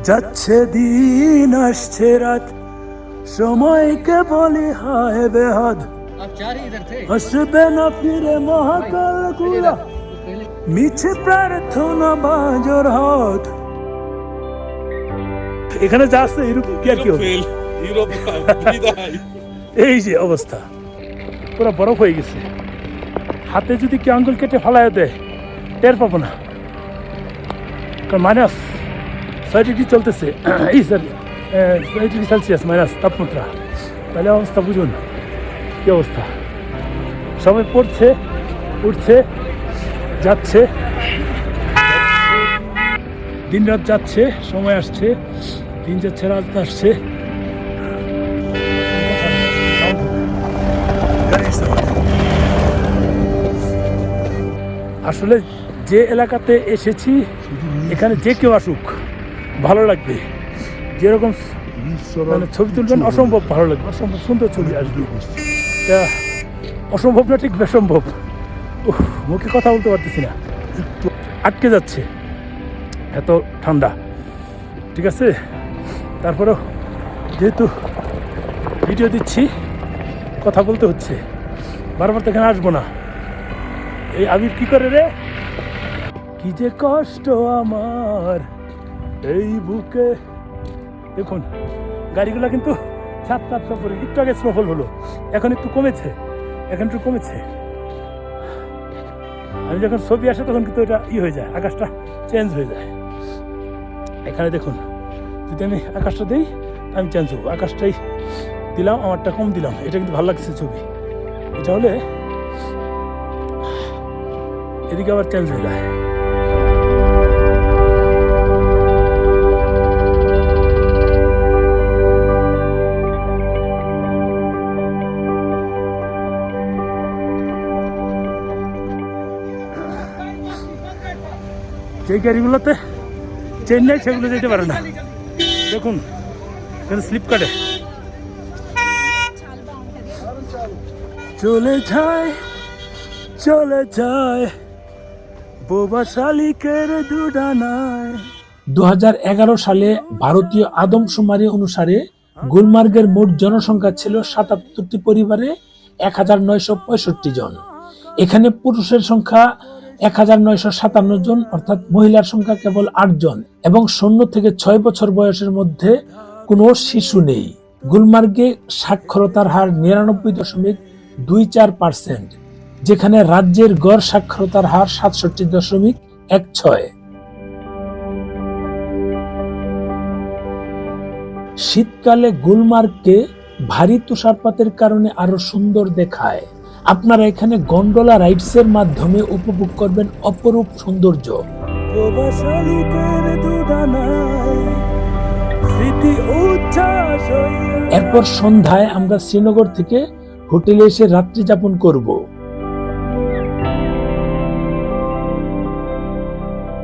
যাচ্ছে দিন আসছে রাত, সময়কে বলি হায় বেহাদ, আসবে না ফিরে মহাকাল গুলা, মিছে প্রার্থনা বাজর হাত। এখানে যা আছে এরকম কি আর কি হবে? এই যে অবস্থা, পুরো বরফ হয়ে গেছে। হাতে যদি কি আঙ্গুল কেটে ফালায় দেয় টের পাবো না, কারণ মাইনাস 6 ডিগ্রি চলতেছে, এই স্যার 6 ডিগ্রি সেলসিয়াস মাইনাস তাপমাত্রা। তাহলে অবস্থা বুঝুন কি অবস্থা। সবাই পড়ছে, উঠছে, যাচ্ছে, দিন রাত যাচ্ছে, সময় আসছে, দিন যাচ্ছে রাত আসছে। আসলে যে এলাকাতে এসেছি এখানে যে কেউ আসুক ভালো লাগবে। যেরকম মানে ছবি তুলবেন অসম্ভব ভালো লাগবে, অসম্ভব সুন্দর ছবি আসবে। অসম্ভব না, ঠিক বেসম্ভব। মুখে কথা বলতে পারতেছি না, আটকে যাচ্ছে, এত ঠান্ডা। ঠিক আছে, তারপরেও যেহেতু ভিডিও দিচ্ছি কথা বলতে হচ্ছে, বারবার তো এখানে আসবো না। এই আবির কি করে রে, কি যে কষ্ট আমার এই বুকে। দেখুন গাড়িগুলো কিন্তু ছাপ করে, একটু আগে স্নোফল হলো, এখন একটু কমেছে, আমি যখন ছবি আসে তখন কিন্তু এটা হয়ে যায়, আকাশটা চেঞ্জ হয়ে যায়। এখানে দেখুন, যদি আমি আকাশটা দিই আমি চেঞ্জ হবো, আকাশটাই দিলাম, আমারটা কম দিলাম, এটা কিন্তু ভালো লাগছে ছবি। এটা হলে এদিকে আবার চেঞ্জ হয়ে যায়। যে গাড়িগুলোতে চেন নেই সেগুলো যেতে পারে না। দেখুন স্লিপ কাটে, চলে যায় বোবা শালিকের দুডানায়। 2011 সালে ভারতীয় আদমশুমারি অনুসারে গুলমার্গের মোট জনসংখ্যা ছিল 77টি পরিবারে 1965 জন। এখানে পুরুষের সংখ্যা 1957 জন, অর্থাৎ মহিলার সংখ্যা কেবল 8 জন, এবং 0 থেকে 6 বছর বয়সের মধ্যে কোনো শিশু নেই। গুলমার্গে সাক্ষরতার হার 99.24%, যেখানে রাজ্যের গড় সাক্ষরতার হার 67.16। শীতকালে গুলমার্গকে ভারী তুষারপাতের কারণে আরো সুন্দর দেখায়। আপনারা এখানে গন্ডোলা রাইডসের মাধ্যমে উপভোগ করবেন অপরূপ সৌন্দর্য। এরপর সন্ধ্যায় আমরা শ্রীনগর থেকে হোটেলে এসে রাত্রি যাপন করব।